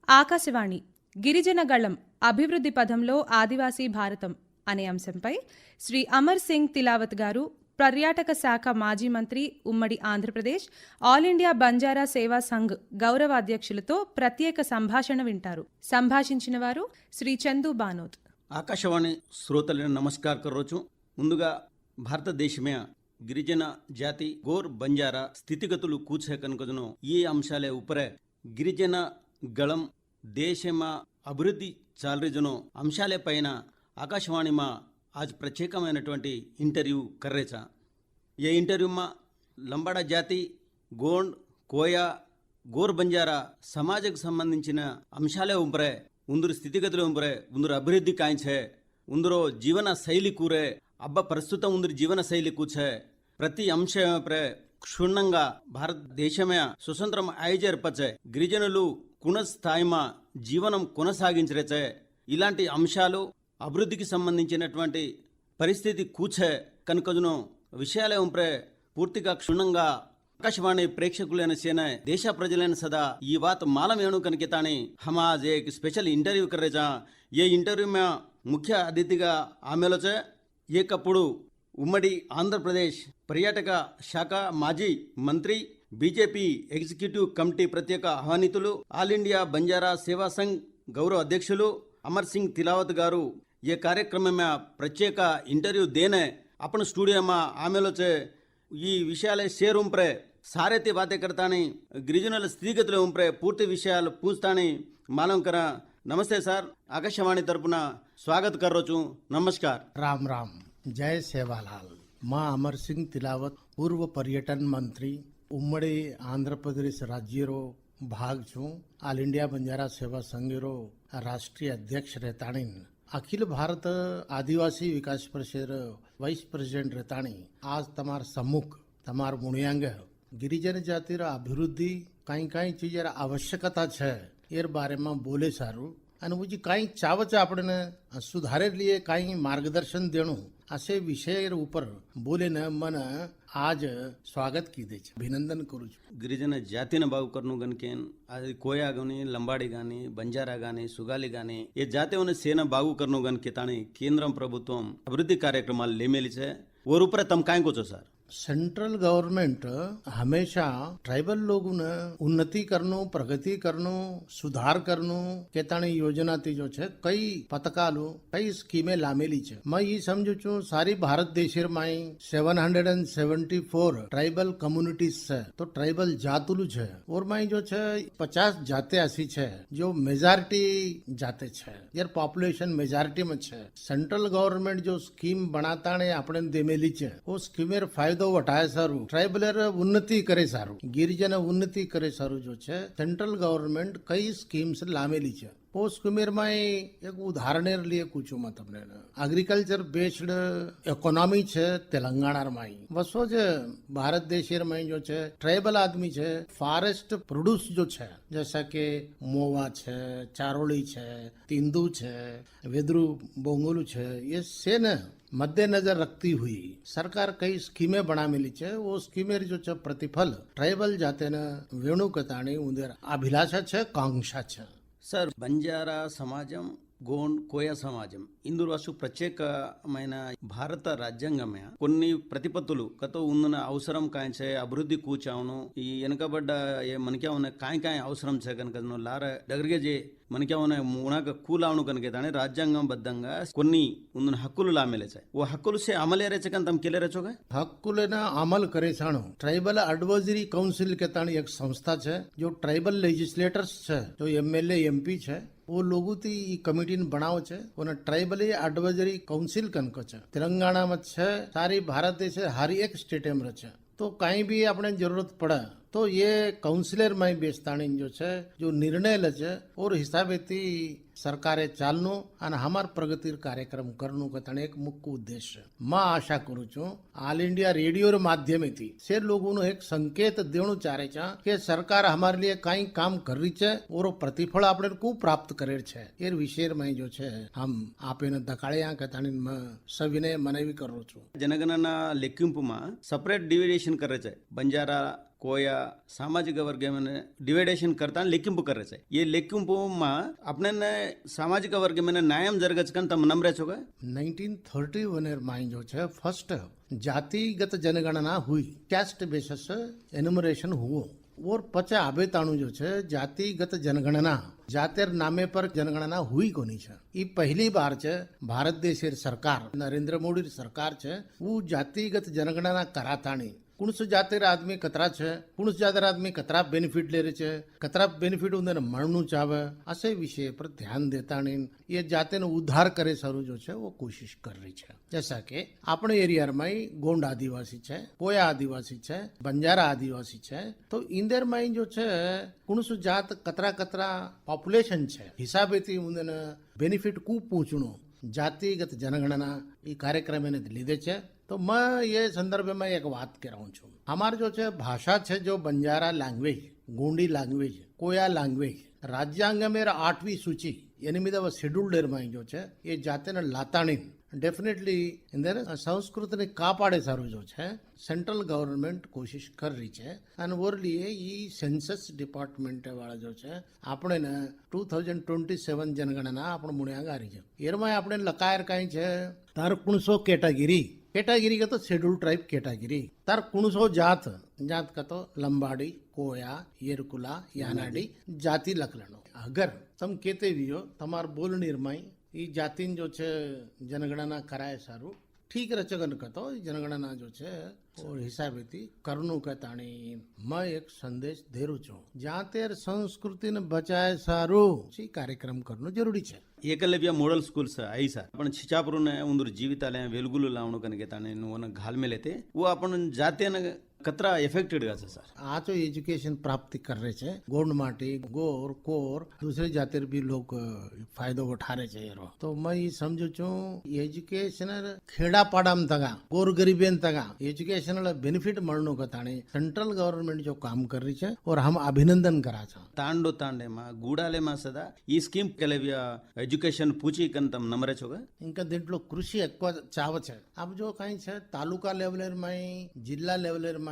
ఆకాశవాణి గిరిజన గళం అభివృద్ధి పథంలో ఆదివాసీ భారతం అనే అంశంపై శ్రీ అమర్ సింగ్ తిలావత్ గారు, పర్యాటక శాఖ మాజీ మంత్రి, ఉమ్మడి ఆంధ్రప్రదేశ్, ఆల్ ఇండియా బంజారా సేవా సంఘ్ గౌరవ అధ్యక్షులతో ప్రత్యేక సంభాషణ వింటారు. సంభాషించిన వారు శ్రీ చందు బానోత్. ఆకాశవాణి శ్రోతలను నమస్కార్ కరోచు. ముందుగా భారతదేశమే గిరిజన జాతి గోర్ బంజారా స్థితిగతులు కూచే కనుకను ఈ అంశాలే ఉపరే గిరిజన గళం దేశమా అభివృద్ధి చాలరేజును అంశాలే పైన ఆకాశవాణి మా आज ప్రత్యేకమైనటువంటి ఇంటర్వ్యూ కర్రేచా. ఏ ఇంటర్వ్యూ మా లంబాడా జాతి గోండ్ కోయా గోర్ బంజారా సమాజకు సంబంధించిన అంశాలే ఉంపరే, ఉందరు స్థితిగతులు ఉంపరే, ఉందరు అభివృద్ధి కాయించే, ఉందరో జీవన శైలి కూరే, అబ్బ ప్రస్తుతం ఉందరు జీవన శైలి కూర్చే ప్రతి అంశమే క్షుణ్ణంగా భారతదేశమే స్వతంత్రం ఐజేర్పచ్చే గిరిజనులు కుణస్థాయిమా జీవనం కొనసాగించరేచే ఇలాంటి అంశాలు అభివృద్ధికి సంబంధించినటువంటి పరిస్థితి కూర్చే కనుకను విషయాలే ఉంపరే పూర్తిగా క్షుణ్ణంగా ఆకాశవాణి ప్రేక్షకులైన సేన దేశ ప్రజలైన సదా ఈ વાત मालूम ఏను కనుకతాని हम आज एक स्पेशल इंटरव्यू कर रहे हैं. ये इंटरव्यू में ముఖ్య అతిథిగా ఆమెలోచే ఏకప్పుడు ఉమ్మడి ఆంధ్రప్రదేశ్ పర్యాటక శాఖ మాజీ మంత్రి, బీజేపీ ఎగ్జిక్యూటివ్ కమిటీ ప్రత్యేక ఆహ్వానితులు, ఆల్ ఇండియా బంజారా సేవా సంఘ్ గౌరవ అధ్యక్షులు अमर सिंह तिलावत गारू ये कार्यक्रम में प्रत्येक इंटरव्यू देने अपन स्टूडियो में आमेलो चे ఈ విషయాలే షేర్ ఉంపరే సారేతి బాతే కడతాని గిరిజనుల స్థితిగతులు ఉంపరే పూర్తి విషయాలు పూస్తాని మాలం కర. నమస్తే సార్, ఆకాశవాణి తరపున స్వాగత్ కర్రోచు. నమస్కార్. राम राम. जय सेवालाल. मां अमर सिंह तिलावत पूर्व पर्यटन मंत्री, उम्मड़ी आंध्र प्रदेश राज्यरो भाग छूं, ऑल इंडिया बंजारा सेवा संघरो राष्ट्रीय अध्यक्ष रहताणीन, अखिल भारत आदिवासी विकास परिषद वाइस प्रेसिडेंट रहताणी. आज तमार सम्मुख तमार मुणियांग गिरिजन जातिर अभिवृद्धि कई चीजर आवश्यकता है एर बारे में बोले सारू અને પછી કાંઈ ચાવ છે આપણને સુધારે लिए કાંઈ માર્ગદર્શન દેણું અસે વિષય ઉપર બોલીને મને આજ સ્વાગત કીધે છે, અભિનંદન કરું છું. గిరిజన జాతిని బాగు కర్ను గనుకేన్ అది కోయా గాని లంబాడి గాని బంజారా గాని సుగాలి గాని ఏ జాతి ఉన్న సేన బాగు కర్ను గనుకే తాని కేంద్రం ప్రభుత్వం అభివృద్ధి కార్యక్రమాలు లేమేలిచే और ऊपर तम काय को सर. सेंट्रल गवर्नमेंट हमेशा ट्राइबल लोगों ने उन्नति करनो, प्रगति करनो, सुधार करनो केताणी योजना थी जो छे कई पथकालू कई स्कीमें लामेली छे. मैं ये समझू छू सारी भारत देश में 774 ट्राइबल कम्युनिटीज है, तो ट्राइबल जातुलू छे और मैं जो छे 50 जाते ऐसी छे जो मेजॉरिटी जाते छे, यार पॉपुलेशन मेजॉरिटी में छे. सेंट्रल गवर्नमेंट जो स्कीम बनाता ने अपने देमेली छे वो स्कीमेर फायदो वटाए सारू, ट्राइबलर उन्नति करे सारू, गिरिजन उन्नति करे सारू जो छे सेंट्रल गवर्नमेंट कई स्कीम्स लामेली छे. वो स्कीमेर में एक उदाहरण लिए पूछू मैं तमने. एग्रीकल्चर बेस्ड इकोनॉमी छे तेलंगाना में वसो जे भारत देश में जो छे ट्राइबल आदमी छे फॉरेस्ट प्रोड्यूस जो छे जैसा के मोवा छे, चारोली छे, तिंदू छे, वेदरू बोंगोलू छे, ये से न मद्देनजर रखती हुई सरकार कई स्कीमें बना मिली छे. वो स्कीमेर जो छे प्रतिफल ट्राइबल जाते न वेणु कताणी उंदेर अभिलाषा छे, कांक्षा छे. సార్, బంజారా సమాజం గోండ్ కోయా సమాజం ఇందులో అసలు ప్రత్యేకమైన భారత రాజ్యాంగమే కొన్ని ప్రతిపత్తులు గత ఉన్న అవసరం కాయించే అభివృద్ధి కూర్చావును ఈ వెనకబడ్డ మనకే ఉన్న కాయ అవసరం చే కనుక లార దగ్గరగా చే మనకే ఉన్న మునక కూలావును కనుక దాని రాజ్యాంగం బద్దంగా కొన్ని ఉన్న హక్కులు లామేలేచాయి. ఓ హక్కులు से अमल रेचे कन तम केले रेचोगे हक्कुले ना अमल करे छाणो. ट्राइबल एडवाइजरी काउंसिल के ताणी एक संस्था छे जो ट्राइबल लेजिस्लेटर्स छे जो एमएलए एमपी छे वो लोगों थी कमिटी बनाव छे. ट्राइबल एडवाइजरी काउंसिल कनक छे तेलंगाना में छे, सारी भारत देश हर एक स्टेट में छे. तो कहीं भी अपने जरूरत पड़े तो ये काउंसिलर में बेस्ताणी जो छे जो निर्णय ले छे और हिसाबे थी सरकारे चालनो અને हमार प्रगति कार्यक्रम करनो कतने एक मुख्य उद्देश्य. मैं आशा करू छू ऑल इंडिया रेडियो रे माध्यमेથી से लोगों एक संकेत देणु चाहे छे कि सरकार हमारे लिए कई काम कर रही है और प्रतिफल आपने को प्राप्त करे छे. ये विषय में जो छे हम आपने दकाळिया कथानी सविनय मनवी करू छू. जनगणना लेखिंपुमा सेपरेट डिविडेशन करे छे. बंजारा કોયા સામાજિક વર્ગ મને ડિવાઇડેશન કરતા લેકિંપુ કરે છે એ લેકિંપુમાં આપણે સામાજિક વર્ગ મને ન્યાયમ જરગજ કન તમ નમરે છો કે 1931 માં जो है फर्स्ट जातिगत जनगणना हुई, कैस्ट बेसिस एनुमरेशन हुआ और 50 आबे ताणु जो है जातिगत जनगणना जातेर नामे पर जनगणना हुई कोनी है। ये पहली बार है भारत देश सरकार नरेंद्र मोदी सरकार है वो जातिगत जनगणना कराताणी कुणस जातेर आदमी कतरा है, कुणस जातेर आदमी कतरा बेनिफिट ले रहे छे, कतरा बेनिफिट उन्हें मळनु चाहे, असे विषय पर ध्यान देता नहीं ये जाते उद्धार करे सारू जो है वो कोशिश कर रही है। जैसा कि अपने एरिया में गोंड आदिवासी है, कोया आदिवासी है, बंजारा आदिवासी है, तो इंदर में जो है कुणस जात कतरा कतरा पॉपुलेशन है हिसाबे थी उन्हें बेनिफिट कू पूछणो जातिगत जनगणना ये कार्यक्रम ने लीधे छे। तो मैं ये संदर्भ में एक बात कह रहा हूँ हमारे जो है भाषा है जो बंजारा लैंग्वेज, गोंडी लैंग्वेज, कोया लैंग्वेज राज्यांग में 8वीं सूची 8వ షెడ్యూల్ में जो है ये जाते ने लाताणी डेफिनेटली इंदर संस्कृत ने कापाड़े सारू जो है सेंट्रल गवर्नमेंट कोशिश कर रही है और वो लिए ये सेंसस डिपार्टमेंट वाला जो है આપણે ને 2027 जनगणना આપણે મુણ્યા ગારી છે એરમાં આપણે લકાયર કાઈ છે તાર 900 कैटेगरी का तो शेड्यूल ट्राइब कैटेगरी तार 900 जात का तो लंबाड़ी, कोया, येरकुला, यानाडी जाति लखलनो। अगर तुम कहते भी हो तमार बोल निर्माई ये जाति जो है जनगणना कराए सारू ठीक रचगन कतो जनगणना जो है और हिसाबे थी करनु कहताणी मैं एक संदेश दे रू छू जहाँ तेर संस्कृति ने बचाए सारू कार्यक्रम करनो जरूरी है। ಏಕಲವ್ಯ ಮೋಡಲ್ ಸ್ಕೂಲ್ಸ್ ಐ ಸರ್ आपण छिचापुरने उंदर जीवितालय वेलगुलु लावणो कन घेताने वन घाल मेलेते वो आपण जाते न कतरा इफेक्टेड गा सर आज तो एजुकेशन प्राप्त कर रहे छे गोंड माटी गोर कोर दूसरे जातिर भी लोग फायदो उठा रहे छे तो मैं ये समझू छू एजुकेशन खेड़ा पाड़ाम तगा गोर गरीबेन तगा एजुकेशनल बेनिफिट मळनो कताणे सेंट्रल गवर्नमेंट जो काम कर रही है और हम अभिनंदन करा छा। तांडो तांडे मा गुडाले मा सदा ఈ స్కీమ్ కలవ్య एजुकेशन पूछी कन तम नमरे छो के ఇంకా దీంట్లో కృషి ఎక్కువ చావచ్చే अब जो कहीं છે તાલુકા લેવલર में जिला लेवलर में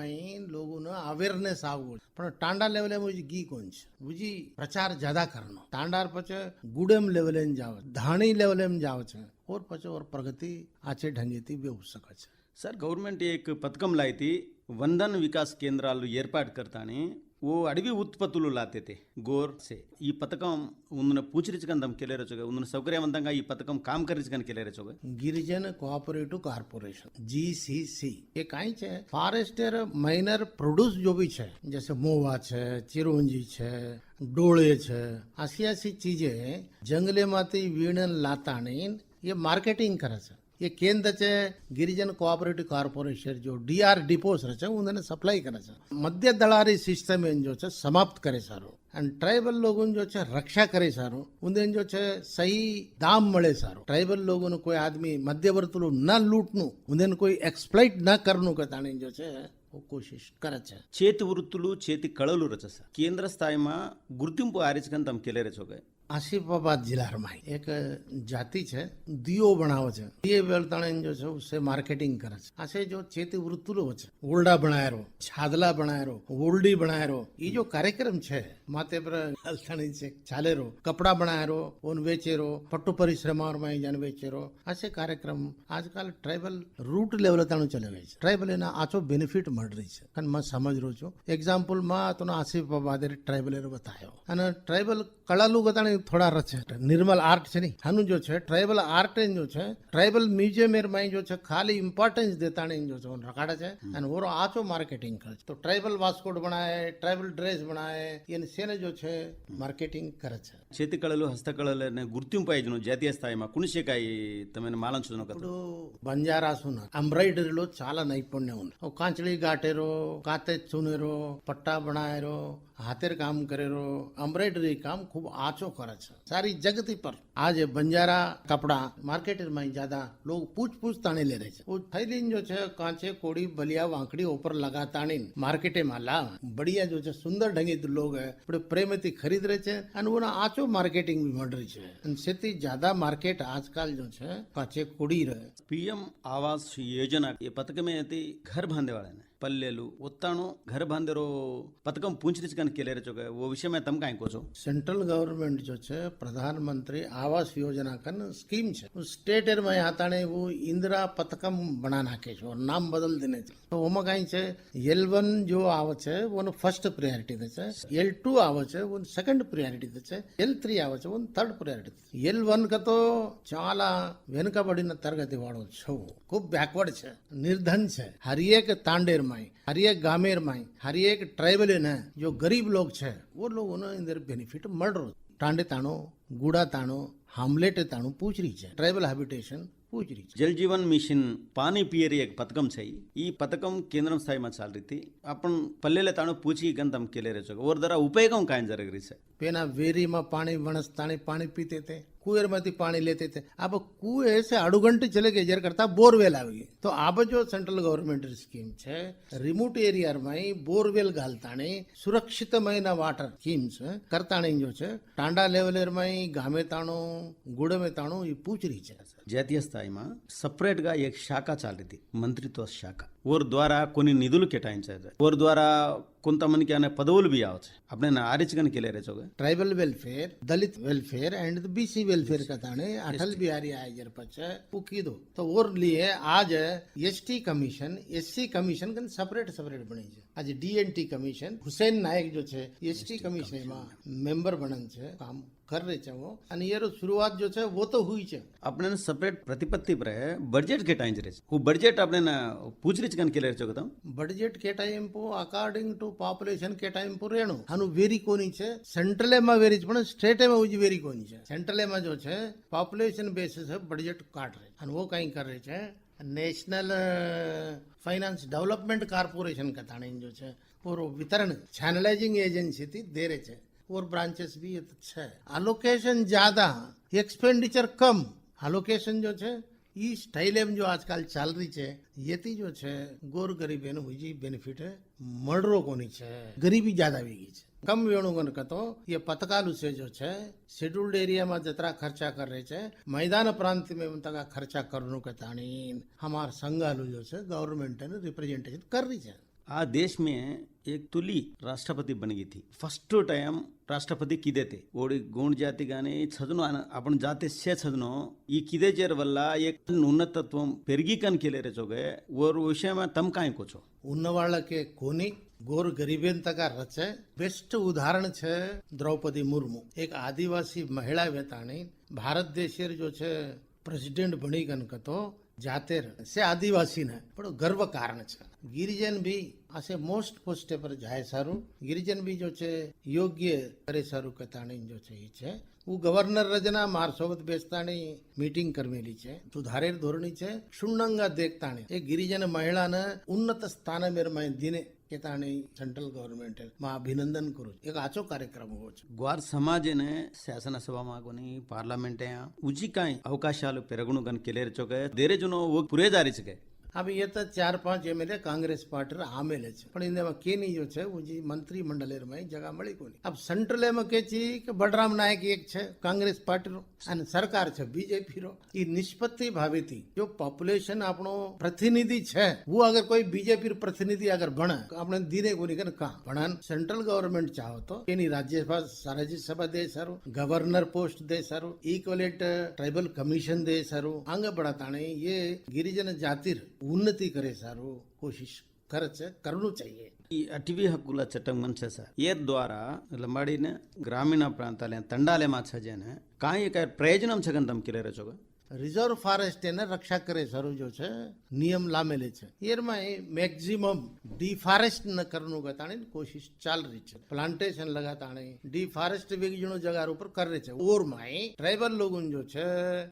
लोगों ने अवेयरनेस आवो पण टांडा लेवले में गी कोन છે बुझी प्रचार ज्यादा करनो टांडार पछे गुडेम लेवले में जाव धाणी लेवले में जाव छे और पछे और प्रगति आचे ढंगेती भी हो सके छे। सर गवर्नमेंट एक पथकम लाई थी वंदन विकास केंद्रालू ఏర్పాటు करतानी वो अडवी उत्पत्తులు लाते थे गोर से ఈ పథకం उन्होंने पूछरिचकन दम केले रचोगे उन्होंने सौकर्यवंతంగా ఈ పథకం काम करिचकन केले रचोगे गिरिजन कोऑपरेटिव कॉर्पोरेशन जीसीसी ये काई छे फॉरेस्टर माइनर प्रोड्यूस जो भी छे जैसे मोवा छे चिरोंजी छे डोळे छे आसी चीजें जंगले माथी वीणन लाताणी ये मार्केटिंग करे छे। ये केंद्र है गिरिजन कोऑपरेटिव कॉर्पोरेशन जो डीआर डिपोस रहे उन्होंने सप्लाई करे मध्य दलारी सिस्टम जो है समाप्त करे सारो एंड ट्राइबल लोगों जो है रक्षा करे सारो उन्हें जो है सही दाम मळे सारो ट्राइबल लोगों ने कोई आदमी मध्यवर्ती न लूटनु उन्हें कोई एक्सप्लॉइट न करनु कताणी जो है वो कोशिश करे छे। చేతి వృత్తులు చేతి కళలు రచ సార్ కేంద్ర స్థాయిમાં గుర్తింపు ఆరిచకન તમ કેલે રચોગે आसिफाबाद जिला में एक जाति है दियो बनावे छे दिए बेलताणे जो है उससे मार्केटिंग करे छे। आसे जो चेती वृत्तुलो छे ओल्डा बनायरो छादला बनायरो ओल्डी बनायरो ये जो कार्यक्रम छे माते पर बेलताणी से चालेरो कपड़ा बनायरो ओन वेचेरो पट्टू परिश्रम में जन वेचेरो आसे कार्यक्रम आजकल ट्राइबल रूट लेवल ताणु चले गई छे ट्राइबल एना आचो बेनिफिट मळ रही छे कन मैं समझ रो छो एग्जांपल में तो आसिफाबाद ट्राइबल बतायो अने ट्राइबल कलालू गताणी थोड़ा रचे निर्मल आर्ट छे नहीं हनु जो है ट्राइबल आर्ट जो है ट्राइबल म्यूजियम में जो है खाली इम्पोर्टेंस देता नहीं जो है रखाड़े छे अने वो आचो मार्केटिंग करे तो ट्राइबल वास्कोट बनाए ट्राइबल ड्रेस बनाए ये सेने जो है मार्केटिंग करे छे। చేతి కళలు హస్తకళలనే గుర్తింపు ఐజను జాతీయ స్థాయిમાં కుణిశేకాయి తమనే మాలంచును కదా ఇప్పుడు బంజారా సున ఎంబ్రాయిడరీలో చాలా నైపుణ్యం ఉంది కాంచળી ગાટેરો કાતે ચુનેરો પટ્ટા બનાયેરો हाथेर काम करेरो एम्ब्रॉयडरी काम खूब आचो करे छे सारी जगती पर आज बंजारा कपड़ा मार्केट में ज्यादा लोग पूछ ताणी ले रहे छे वो थैली जो छे कांचे कोड़ी बलिया वांकड़ी ऊपर लगा ताणी मार्केटे में ला बढ़िया जो छे सुंदर ढंगी लोग है बड़े प्रेमती खरीद रहे छे अने वो आचो मार्केटिंग भी मळ रही छे अने सेती ज्यादा मार्केट आजकल जो छे कांचे कोड़ी रहे। पीएम आवास योजना ये पथक में घर बांधे वाले ने पल्लेलू उत्ताणो घर बांधेरो पथकम पूंछरीच कन केले रे चोके वो विषय में तम काई को छो सेंट्रल गवर्नमेंट जो है प्रधानमंत्री आवास योजना कन स्कीम है उस स्टेट एर में आता ने वो इंदिरा पथकम बना नाखे छो और नाम बदल देने छे तो ओमा काई छे L1 जो आवे छे वो फर्स्ट प्रायोरिटी दे छे L2 आवे छे वो सेकंड प्रायोरिटी दे छे L3 आवे छे वो थर्ड प्रायोरिटी L1 का तो चाला వెనుకబడిన తరగతి వాడు છો खूब बैकवर्ड છે निर्धन છે हर एक तांडेर में हर एक गामेर में हर एक ट्राइबल ने जो गरीब लोग छे वो लोगों ने इंदर बेनिफिट मळ रो टांडे ताणो गुड़ा ताणो हामलेट ताणो पूछ रही है ट्राइबल हैबिटेशन पूछ रही है जल जीवन मिशन पानी पिए एक पथकम છે ఈ పథకం కేంద్రం స్థాయిમાં ચાલ રહી હતી આપણ પલ્લેલે તાણો પૂછી ગન તમ કેલે રે છો ઓર દરા ઉપયોગમ કાઈ જરગ રહી છે पेना वेरी में पानी वनस ताणी पानी पीते थे कुएर में पानी लेते थे अब कुएं से आधु घंटे चले गए जर करता बोरवेल आवी तो अब जो सेंट्रल गवर्नमेंट स्कीम है रिमोट एरिया में बोरवेल घालताणी सुरक्षितमयना वाटर स्कीम्स करताणी जो है टांडा लेवलर में गामे ताणो गुड़ में ताणो ये पूछ रही है జాతీయ స్థాయిમાં సపరేట్ గా એક శాఖ చాలిది మంత్రిత్వ శాఖ ఓర్ ద్వారా కొన్ని నిధులు కేటాయించారు ఓర్ ద్వారా కొంతమందికి అనే పదవులు బి ఆవచ్చు આપણે આરિચગન કેલે રે છોગે tribal welfare Dalit welfare and BC welfare का ताणे अटल बिहारी आयजर पच पुकी दो तो और लिए आज एसटी कमीशन एससी कमीशन कन सेपरेट सेपरेट बनी है आज डीएनटी कमीशन हुसैन नायक जो है एसटी कमीशन में मेंबर बनन છે काम कर रहे છે वो અને એરો शुरुआत जो है वो तो हुई છે આપણે સેપરેટ પ્રતિપત્તિ પર બજેટ કેટાయింચ રે હું બજેટ આપણે પૂછરીચ કન કેલે રે છોગે તમ बजट के टाइम पो अकॉर्डिंग टू पॉपुलेशन के टाइम पो रेणु हनु वेरी कोनी छे सेंट्रल में वेरी पण स्टेट में उजी वेरी कोनी छे सेंट्रल में जो छे पॉपुलेशन बेसिस है बजट काट रहे अन वो कहीं कर रहे छे नेशनल फाइनेंस डेवलपमेंट कॉर्पोरेशन का ताणे जो छे और वितरण चैनलाइजिंग एजेंसी थी दे रहे छे और ब्रांचेस भी ये तो छे अलोकेशन ज्यादा एक्सपेंडिचर कम अलोकेशन जो छे ई स्टाइल जो आजकल चाल रही है ये जो है गोर गरीब हुई बेनिफिट है मर्डरो कोनी है गरीबी ज्यादा वेगी है कम वेणुगन का तो ये पथकालू से जो है शेड्यूल्ड एरिया में जतरा खर्चा कर रहे है मैदान प्रांत में तक खर्चा करने के ताणी हमार संघालू जो है गवर्नमेंट ने रिप्रेजेंटेशन कर रही है आ देश में एक तुली राष्ट्रपति बन गई थी फर्स्ट टाइम राष्ट्रपति ಕಿದೆ ತೆ ಓಡಿ ಗೋಂಡ್ ಜಾತಿ గాని చదును आपण जाते से చదును ఈ ಕಿದೆ जेर वल्ला एक उन्नतत्व पेरगी कन केले रे जोगे और विषय में तम काई कोछो उन्नवाड़ा के कोनी गोर गरीबेन तक रचे बेस्ट उदाहरण छे द्रौपदी मुर्मू एक आदिवासी महिला वेताणी भारत देशेर जो छे प्रेसिडेंट बनी गन कतो जाते से आदिवासी ने बड़ो गर्व कारण छे गिरिजन भी आसे मोस्ट पोस्ट पर जाए सारू गिरिजन भी जो छे योग्य करे सारू कताणी जो छे वो गवर्नर रजना मार सोबत बेसताणी मीटिंग करमेली छे सुधारेर धोरणी छे क्षुण्णंगा देखताणी एक गिरिजन महिला ने उन्नत स्थान मेर में दिने केताणी सेंट्रल गवर्नमेंट में अभिनंदन करू एक आचो कार्यक्रम हो గ్వార్ సమాజనే శాసనసభ మాగోని పార్లమెంట్ ఉజి కాయి అవకాశాలు పెరగును గన్ కేలేర్ చోకే దేరే జుनो वो पूरे जारी छके अब ये तो 4-5 एमएलए कांग्रेस पार्टी आमेले छे पण इने में केनी जो छे वो जी मंत्रिमंडल में जगह मળી कोनी अब सेंट्रल में के छी कि बलराम नायक एक छे कांग्रेस पार्टी रो अने सरकार छे बीजेपी रो ई निष्पत्ति भावेती जो पॉपुलेशन आपनो प्रतिनिधि छे वो अगर कोई बीजेपी रो प्रतिनिधि अगर बने आपने दीने कोनी कन का पण सेंट्रल गवर्नमेंट चाहो तो केनी राज्यसभा दे सारू गवर्नर पोस्ट दे सारू इक्वलेंट ट्राइबल कमीशन दे सारू आगे बढ़ाताणे ये गिरिजन जातिर उन्नति करे सारू कोशिश खर्च करनु चाहिए ఈ అటవీ హక్కుల చట్టం మంచి సార్ ఏ ద్వారా లంబాడిన గ్రామీణ ప్రాంతాలే తండాలే మాછજેને કાંઈ કાંઈ પ્રયોજનમ છગન તમ કેલે રે છોગે रिजर्व फॉरेस्ट ने रक्षा करे सरू जो छे नियम लामेले छे एर में मैक्सिमम डिफॉरेस्ट न करनु गताणी कोशिश चाल रही छे प्लांटेशन लगाताणी डिफॉरेस्ट विगजणो जगह ऊपर कर रहे छे और में ट्राइबल लोगन जो छे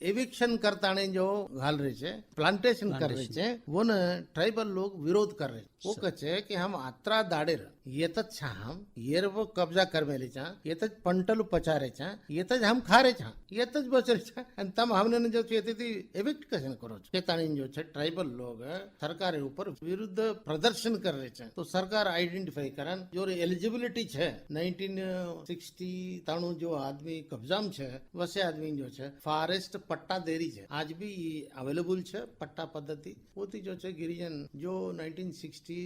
एविक्शन करताणी जो घाल रहे छे प्लांटेशन कर रहे छे वो न ट्राइबल लोग विरोध कर रहे वो कहे कि हम आत्रा दाड़ेर येतच छा हम येर वो कब्जा कर मेले छा येतच पंटलू पचारे छा येतच हम खारे छा येतच बचरे छा અને તમ हमने जो છે તેથી એવિક્ટ કશન કરો છો કેતાણી जो છે ट्राइबल लोग सरकार ऊपर विरुद्ध प्रदर्शन कर रहे છે तो सरकार आइडेंटिफाई करन जो एलिजिबिलिटी છે 1960 તાણું जो आदमी कब्जाम છે वसे आदमी जो છે फॉरेस्ट पट्टा देरी છે आज भी अवेलेबल છે पट्टा पद्धति होती जो છે गिरिजन जो 1960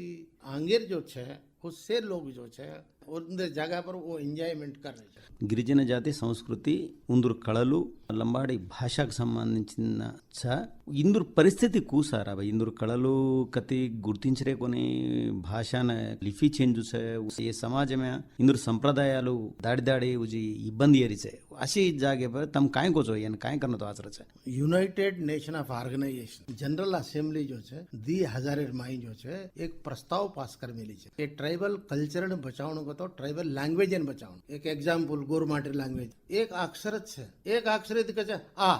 आंगेर जो છે उससे लोग जो है उन जगह पर वो ఎంజాయ్మెంట్ कर रहे हैं గిరిజన జాతి సంస్కృతి ఉందూరు కళలు లంబాడి భాషకు సంబంధించిన ఇందూరు పరిస్థితి కూసారా ఇందూరు కళలు కతి గుర్తించరే కొని భాషాన లిపి చేంజ్ ये समाज में इंदूर संप्रदायालू दाड़ी दाड़ी उजी इब्बंदी एरी छे अशी जागे पर तम काय को જોઈએ અને काय करनो तो आचर छे united nation of organization general assembly जो है 2000 माई जो है एक प्रस्ताव पास कर मिली है कि ट्राइबल कल्चर ने बचावण को तो ट्राइबल लैंग्वेज ने बचावण एक एग्जाम्पल गोरमाटी लैंग्वेज एक अक्षर है एक अक्षर आ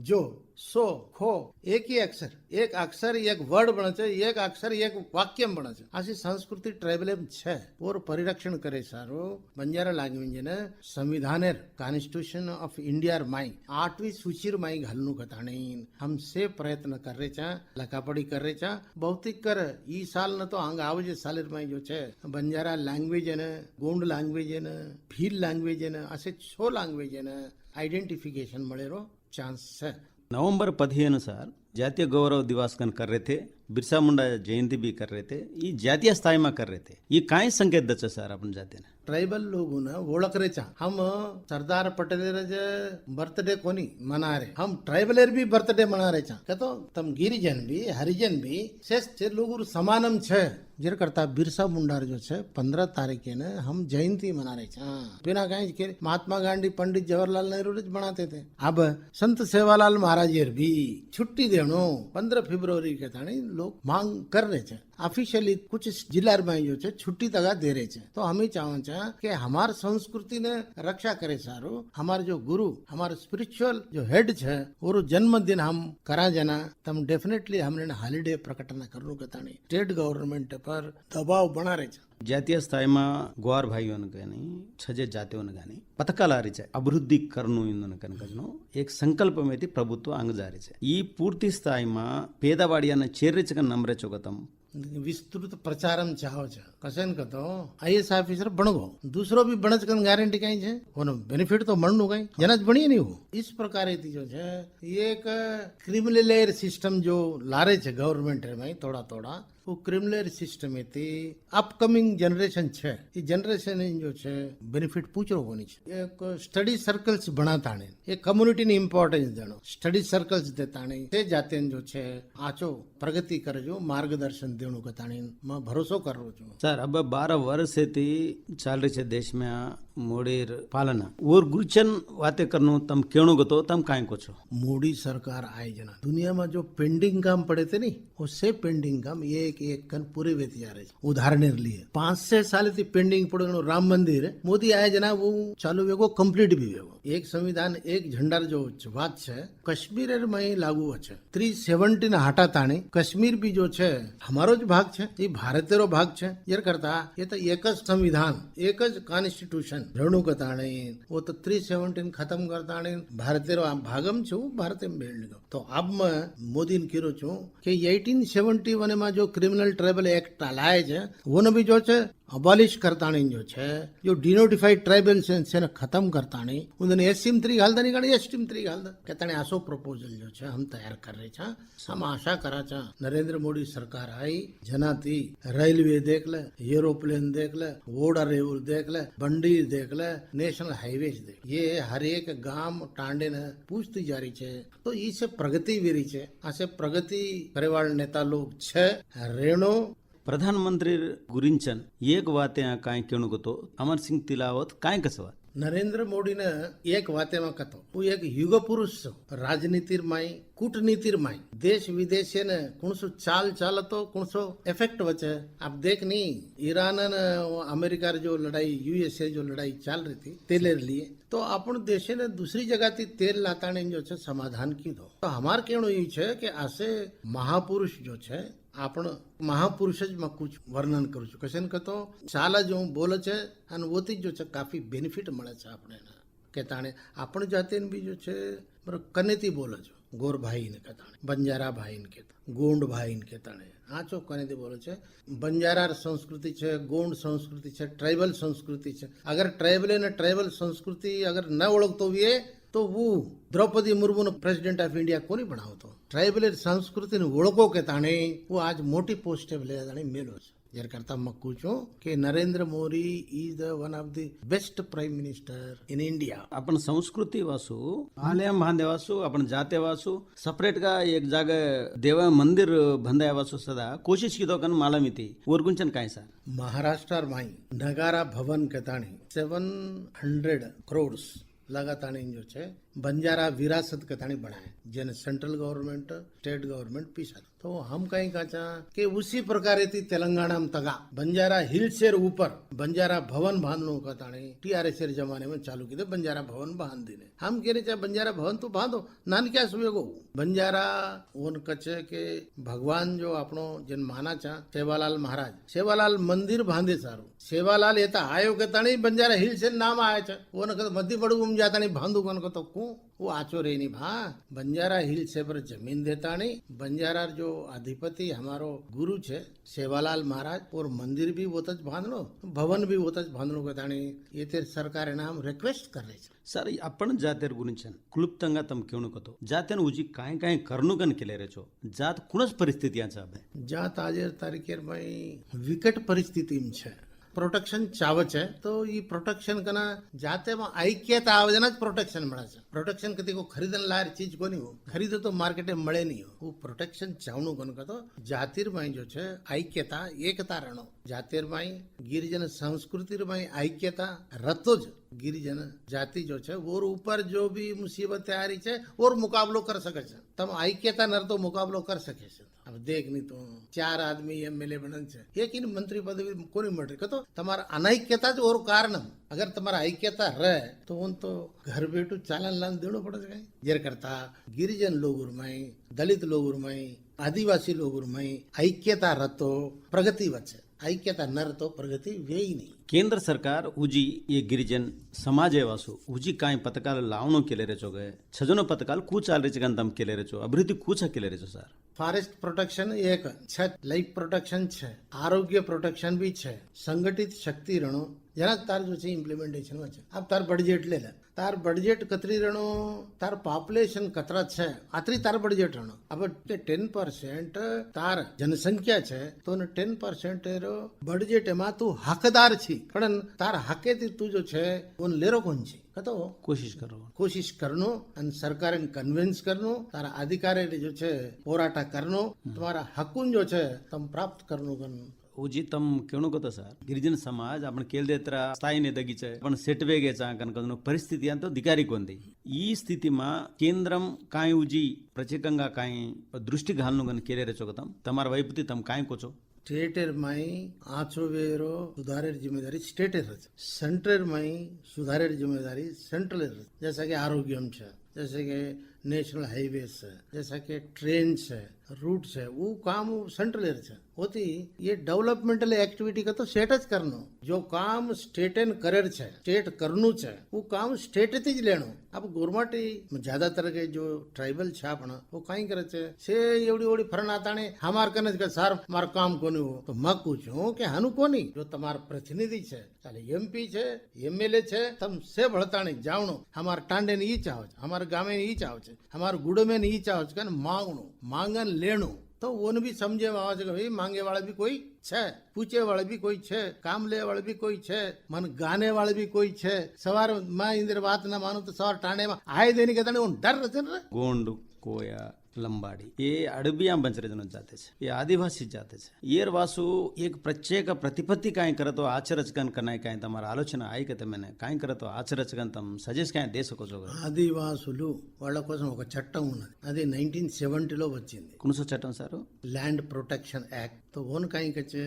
जो सो खो एक ही अक्षर एक वर्ड बने छे एक अक्षर एक वाक्य बने छे आशी संस्कृति ट्राइबल छे और परिरक्षण करे सारो बंजारा लैंग्वेज ने संविधानेर कॉन्स्टिट्यूशन ऑफ इंडिया माई 8वीं सूचीर माई घालनु कथाणी हम से प्रयत्न कर रहे छा लखापड़ी कर रहे छा भौतिक कर ई साल न तो आंग आवजे सालेर माई जो छे बंजारा लैंग्वेज ने गोंड लैंग्वेज ने भील लैंग्वेज ने असे 6 लैंग्वेज ने आइडेंटिफिकेशन मळेरो चांस है नवंबर 15 अनुसार जातीय गौरव दिवस कन कर रहे थे बिरसा मुंडा जयंती भी कर रहे थे ये जातीय स्थाई में कर रहे थे ये काय संकेत दच सर अपन जाते ने ट्राइबल लोगों ने ओळखरेचा हम सरदार पटेल बर्थडे कोनी मना रहे हम ट्राइबलर भी बर्थडे मना रहे छा कहतो तम गिरिजन भी हरिजन भी शेष लोग समानम छे जेर करता बिरसा मुंडा जो छे 15 तारीखे ने हम जयंती मना रहे छा बिना कहीं के महात्मा गांधी पंडित जवाहरलाल नेहरू ज बनाते थे अब संत सेवालाल महाराज भी छुट्टी देनो 15 फरवरी के थाने लोग मांग कर रहे छे ऑफिशियली कुछ जिला में जो है छुट्टी तक दे रहे छे तो हम ही चाहो छा कि हमार संस्कृति ने रक्षा करे सारो हमारे जो गुरु हमारे स्पिरिचुअल जो हेड छे और जन्मदिन हम करा जना तम डेफिनेटली हमने हॉलिडे प्रकटन करनु कतानी स्टेट गवर्नमेंट पर दबाव बना रहे छे జాతీయ స్థాయిమా గోర్ భాయిઓને కానీ છજે જાતિઓને కానీ పథకాలు ఆరిచాయి అభివృద్ధి కర్ను ఇందును కనుకను એક સંકલ્પમેથી ప్రభుత్వ అంగజారి છે ఈ పూర్తి స్థాయిમાં పేదవాడి అన్న చేర్రిచక నమ్రే ચોગતમ विस्तृत प्रचारम चाहो छे कसेन कतो आईएएस ऑफिसर बणगो दूसरो भी बनच कन गारंटी कहीं छे ओनो बेनिफिट तो मणनु कहीं जनज बणी नहीं हो इस प्रकार थी जो छे एक क्रिमिनल लेयर सिस्टम जो लारे छे गवर्नमेंट में थोड़ा थोड़ा वो क्रिमिनल सिस्टम थी अपकमिंग जनरेशन छे ये जनरेशन जो छे बेनिफिट पूछरो होनी छे एक स्टडी सर्कल्स बनाताणे एक कम्युनिटी ने इंपोर्टेंस देनो स्टडी सर्कल्स देताणे ते जाते जो छे आचो प्रगति करजो मार्गदर्शन देणु कताणी मैं भरोसो कर रो छू सर अब 12 वर्ष से चाल रही है देश में मोडीर पालना और गुरुचन वाते करनो तम केणु गतो तम काय को छो मोदी सरकार आए जना दुनिया में जो पेंडिंग काम पड़े थे नहीं उससे पेंडिंग काम एक कन पूरे वेती जा रहे उदाहरण लिए 5-6 साल थी पेंडिंग पड़े राम मंदिर मोदी आए जना वो चालू वेगो कंप्लीट भी वेगो एक संविधान एक झंडा जो बात है कश्मीर में लागू है 317 हटा ताणे कश्मीर भी जो है हमारो जो भाग है ये भारतेरो भाग है ये करता ये तो एक संविधान एक कॉन्स्टिट्यूशन रणु कताणे वो तो 317 खत्म करताणे भारतेरो भागम छू भारत में बेल तो अब मैं मोदी ने कहो छू कि 1871 में जो क्रिमिनल ट्राइबल एक्ट लाए छे वो भी जो है अबॉलिश करताणी जो है जो डिनोटिफाइड ट्राइबल से खत्म करताणी उन्हें एसटीम 3 घालता नहीं गाड़ी एसटीम 3 घालता कहता आसो प्रपोजल जो है हम तैयार कर रहे छा हम आशा करा छा नरेंद्र मोदी सरकार आई जनाती रेलवे देख ले एरोप्लेन देख ले वोडा रेवल देख ले बंडी देख ले नेशनल हाईवे देख ये हर एक गांव टांडे ने पूछती जा रही है तो इसे प्रगति वेरी है आसे प्रगति करे वाले नेता लोग छे रेणो प्रधानमंत्री गुरिंचन एक वाते काय केणु गतो अमर सिंह तिलावत काय कसवा नरेंद्र मोदी ने एक वाते में कतो वो एक युग पुरुष राजनीतिर माई कूटनीतिर माई देश विदेश ने कुणसो चाल चालतो कुणसो इफेक्ट वचे आप देख नहीं ईरान ने अमेरिका जो लड़ाई यूएसए जो लड़ाई चल रही थी तेल लिए तो अपन देश ने दूसरी जगह थी तेल लाताने जो छे समाधान की दो तो हमार कहणो ये छे कि आसे महापुरुष जो छे आपण महापुरुष જ માં કુછ વર્ણન કરું છું કશન કતો ચાલા જો બોલે છે અને ઓથી જો છે કાફી બેનિફિટ મળે છે આપણે કે તાણે आपण જાતે બી જો છે બરાબર કનેથી બોલે છો ગોર ભાઈ ને કહેતાણે બંજારા ભાઈ ને કહેતા ગોંડ ભાઈ ને કહેતાણે આ ચો કનેથી બોલે છે બંજારા સંસ્કૃતિ છે ગોંડ સંસ્કૃતિ છે ટ્રાઇબલ સંસ્કૃતિ છે અગર ટ્રાઇબલ ને ટ્રાઇબલ સંસ્કૃતિ અગર ન ઓળખતો હોય તો હું દ્રૌપદી મુર્મુનો પ્રેસિડેન્ટ ઓફ ઇન્ડિયા કોની બનાવતો ટ્રાઇબલ સંસ્કૃતિને ઓળખો કે તાણે હું આજ મોટી પોસ્ટે તાણે મેલો છે જ્યારે કરતા મક્કું છું કે Narendra Modi is the one of the best prime minister in India. आपण संस्कृती वासू आलयम बांधे वासू आपण जाते वासू सपरेट का एक जागा देवा मंदिर बांधाया वासू सदा कोशिश की तो कन मालूम थी वरगुंचन काय सर महाराष्ट्र माई नगारा भवन कताणी 700 करोड़ लगातानी जो છે बंजारा विरासत कथानी बनाए जेने सेंट्रल गवर्नमेंट स्टेट गवर्नमेंट पीछा तो हम कहीं कहा कि उसी प्रकार थी तेलंगाना में तगा बंजारा हिल से ऊपर बंजारा भवन बांधनो कथानी टीआरएस जमाने में चालू की बंजारा भवन बांध देने हम कह रहे बंजारा भवन तो बांधो नान क्या सुवेगो बंजारा उन कचे के भगवान जो आपनो जिन माना चा सेवालाल मंदिर बांधे सारू सेवालाल येता आयो के ताणी बंजारा हिल से नाम आया चा वो न मध्य पड़ू गुम जाता नहीं बांधू कन को तो वो आचो रे नहीं भा बंजारा हिल से पर जमीन देता नहीं बंजारा जो अधिपति हमारो गुरु छे सेवालाल महाराज और मंदिर भी वो तज बांधनो भवन भी वो तज बांधनो कताणी ये तेर सरकार नाम रिक्वेस्ट कर रही सर आपण जातेर गुరించి क्लुप्తంగా तम केवणू कतो जातेन उजी काय काय करणुकन केले रे छो जात कुणच परिस्थितीयांचा अभे जात आजेर तारीखेर भाई विकट परिस्थिति में छे प्रोटेक्शन चावे छे तो ये प्रोटेक्शन कना जाते में ऐक्यता आवेदन ज प्रोटेक्शन મળે છે प्रोटेक्शन कति को खरीदन लायर चीज कोनी हो खरीदो तो मार्केट में મળે नहीं हो वो प्रोटेक्शन चावणु कोन कतो जातिर में जो छे ऐक्यता एकता रहनो जातिर में गिरिजन संस्कृति में ऐक्यता रतो ज गिरिजन जाति जो छे और ऊपर जो भी मुसीबत आ रही छे और मुकाबलो कर सके छे तम ऐक्यता नर तो मुकाबलो कर सके छे अब देख नहीं तो 4 आदमी एमएलए बनन छे एक इन मंत्री पदवी कोनी मळ रही कतो તમારા અનૈક્યતા જ ઓર કારણ अगर तुम्हारा ऐक्यता रहे तो उन तो घर बैठू चालन लान देनो पड़े जेर करता गिरिजन लोग में दलित लोग में आदिवासी लोग में ऐक्यता रतो प्रगति वचे ऐक्यता न रतो प्रगति वे ही नहीं केंद्र सरकार उजी ये गिरिजन समाज वासू उजी काय पथकाल लावणो केले रेचो गए छजनो पथकाल कू चाल रेचे गंतम केले रेचो अभिवृद्धि कूचा केले रेचो सर फॉरेस्ट प्रोटेक्शन एक छे लाइफ प्रोटेक्शन छे आरोग्य प्रोटेक्शन भी छे संगठित शक्ति रणो जना तार जो छे इम्प्लिमेंटेशन में छे अब तार बजट ले तार बजट कतरी रणो तार पॉपुलेशन कतरा छे आतरी तार बजट रणो अब 10% तार जनसंख्या छे तो 10% रो बजट एमा तू हकदार छी पण तार हके थी तू जो छे उन लेरो कोन छी कतो कोशिश करनो અને સરકારને કન્વિન્સ કરનો તારા અધિકારી जो છે પોરાટા કરનો તમારા હકુન जो છે તમ પ્રાપ્ત કરનો કરનો उजी तम केवणू कतो सर गिरिजन समाज आपण केल देत्रा स्थायीने दगीचे पण सेटवेगेचा कनकनो परिस्थिती अंतो अधिकारी कोंदी ಈ ಸ್ಥಿತಿમાં કેન્દ્રમ કાંઈ ઉજી પ્રચેકંગા કાંઈ દૃષ્ટિ ઘાલનું ગન કેરે રેચો કતમ તમાર વૈપતિ તમ કાંઈ કોચો स्टेटर माई आचो वेरो सुधारेर जिम्मेदारी स्टेटर है सेंटर माई सुधारेर जिम्मेदारी सेंट्रल है जैसा कि आरोग्यम है जैसे कि नेशनल हाईवेज है जैसा कि ट्रेन है रूट है वो काम सेंट्रल है होती ये डेवलपमेंटल एक्टिविटी का तो स्टेट ज करनो जो काम स्टेट एन करेर छे स्टेट करनु छे वो काम स्टेट थी ज लेनो अब गवर्नमेंट ज्यादातर के जो ट्राइबल छे आपण वो काई करे छे से एवडी एवडी फरनाताणे हमार कने के सर मार काम कोनी हो तो मैं पूछूं के हानु कोनी जो तमार प्रतिनिधि छे चाले एमपी छे एमएलए छे तम से भळताणे जावणो हमार टांडे ने ई चाहो हमार गामे ने ई चाहो छे हमार गुड़ में ने ई चाहो छे मांगणो मांगन लेणो तो ओन भी समझे में आवे भाई मांगे वाले भी कोई छे पूछे वाले भी कोई छे काम ले वाले भी कोई छे मन गाने वाले भी कोई छे सवार मैं इंद्र बात ना मानू तो सवार टाणे में आए देने के तने उन डर रहे गोंड कोया लंबाड़ी ये अडबिया बंचरेजन जाते छे ये आदिवासी जाते छे येर वासु एक प्रत्येक प्रतिपत्ति काय करतो आचरचकन कनाय काय तमार आलोचना आई के तमने काय करतो आचरचकन तम सजेस्ट काय दे सको जो ఆదివాసులు వాళ్ళ కోసం ఒక చట్టం ఉన్నది అది 1970 లో వచ్చింది कुणसो चटम सारो ల్యాండ్ ప్రొటెక్షన్ యాక్ట్ तो वन कहीं कचे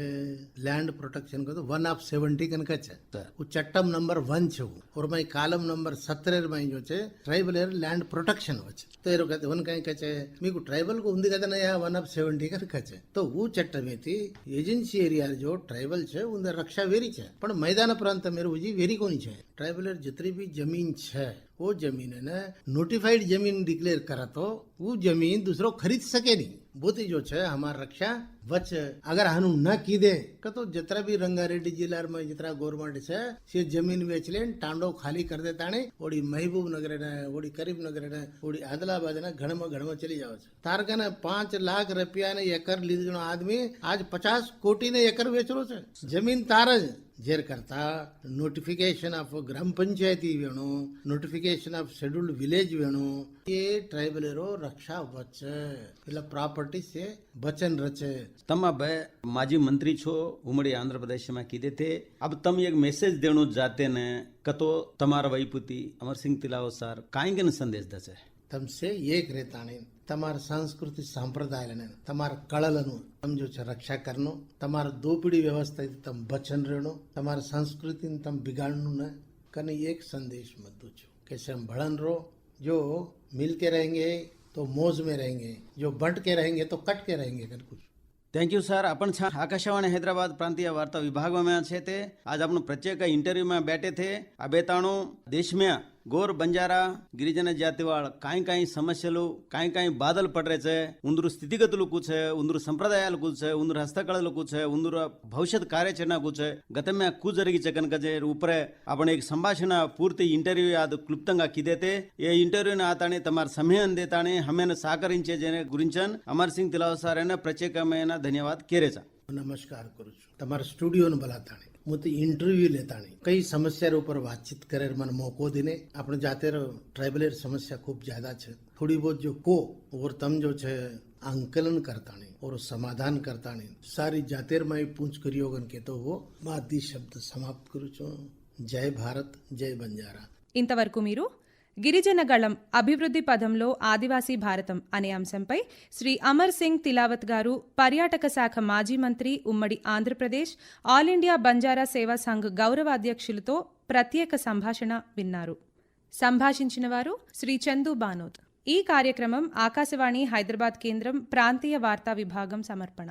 लैंड प्रोटेक्शन को तो 1/70 कन कचे वो चट्टम नंबर 1 छे और मैं कालम नंबर 17 में जो छे ट्राइबल एयर लैंड प्रोटेक्शन वच तो एरो कहते वन कहीं कचे मीकु ट्राइबल को उंदी कहते ना या 1/70 कन कचे तो वो चट्ट में थी एजेंसी एरिया जो ट्राइबल छे उनदे रक्षा वेरी छे पण मैदान प्रांत में रुजी वेरी कोनी छे ट्राइबल एयर जितनी भी जमीन छे वो जमीन है ना नोटिफाइड जमीन डिक्लेयर करा तो वो जमीन दूसरो खरीद सके नहीं बोती जो छे हमार रक्षा वच अगर हानु न की दे तो जितना भी रंगारेड्डी जिला में जितना गवर्नमेंट छे से जमीन बेच ले टांडो खाली कर देता ने ओडी महबूब नगर ने ओडी करीब नगर ने ओडी आदिलाबाद ने घण में चली जावे छे तार के ने 5 लाख रुपया ने एकड़ लीधो आदमी आज 50 कोटी ने एकड़ बेचरो छे जमीन तार जेर करता नोटिफिकेशन ऑफ ग्राम पंचायती वेणु नोटिफिकेशन ऑफ शेड्यूल्ड विलेज वेणु ये ट्राइबल एरो रक्षा वचे એટલે પ્રોપર્ટી से बचन रचे तम अब माजी मंत्री छो उमड़ी आंध्र प्रदेश में कीधे थे अब तम एक मैसेज देणु जाते ने कतो तमार वैपुती अमर सिंह तिलावत सर कांगे संदेश दसे तमसे एक रेताने तमार संस्कृति संप्रदाय तमार कळलनु तम जो छे रक्षा करनो तमार दोपड़ी व्यवस्था तम बचन रहनो तमार संस्कृति तम बिगाड़नु न कने एक संदेश मत दो छो कैसे हम भड़न रो जो मिल के रहेंगे तो मौज में रहेंगे जो बंट के रहेंगे तो कट के रहेंगे कर कुछ थैंक यू सर अपन आकाशवाणी हैदराबाद प्रांतीय वार्ता विभाग में छे थे आज अपन प्रत्येक इंटरव्यू में बैठे थे आ बेताणु देश में गोर बंजारा गिरिजन जातिवाळ काई समस्यलु काई बादल पड़ रहे उंदूर स्थितिगतुलु कूचे उंदूर संप्रदायालु कूचे उंदूर हस्तकళలు कूचे उंदूर भविष्य कार्याचरण कूचे गत में कू जरिगी कनकजे ऊपर आपण एक संभाषण पूर्ति इंटरव्यू याद क्लुप्तंगा कीधे ये इंटरव्यू आताने तमार समय देताने हमें सहकरिंचे जेने गुरिंचन अमर सिंह तिलावत सर प्रत्येकమైన धन्यवाद केरेचा नमस्कार करू છું તમારા સ્ટુડિયો ને બોલાતાણે मुझे इंटरव्यू लेताणे कई समस्या ऊपर बातचीत करे मन मौको देने अपने जाते ट्राइबल समस्या खूब ज्यादा है थोड़ी बहुत जो को और तम जो छे आंकलन करताणे और समाधान करताणे सारी जातेर में पूछ करियोगन के तो वो बादी शब्द समाप्त करू छो जय भारत जय बंजारा ఇంతవరకు మీరు గిరిజన గళం అభివృద్ధి పదంలో ఆదివాసీ భారతం అనే అంశంపై శ్రీ అమర్ సింగ్ తిలావత్ గారు పర్యాటక శాఖ మాజీ మంత్రి ఉమ్మడి ఆంధ్రప్రదేశ్ ఆల్ ఇండియా బంజారా సేవా సంఘ్ గౌరవాధ్యక్షులతో ప్రత్యేక సంభాషణ విన్నారు. సంభాషించిన వారు శ్రీ చందు బానోత్. ఈ కార్యక్రమం ఆకాశవాణి హైదరాబాద్ కేంద్రం ప్రాంతీయ వార్తా విభాగం సమర్పణ.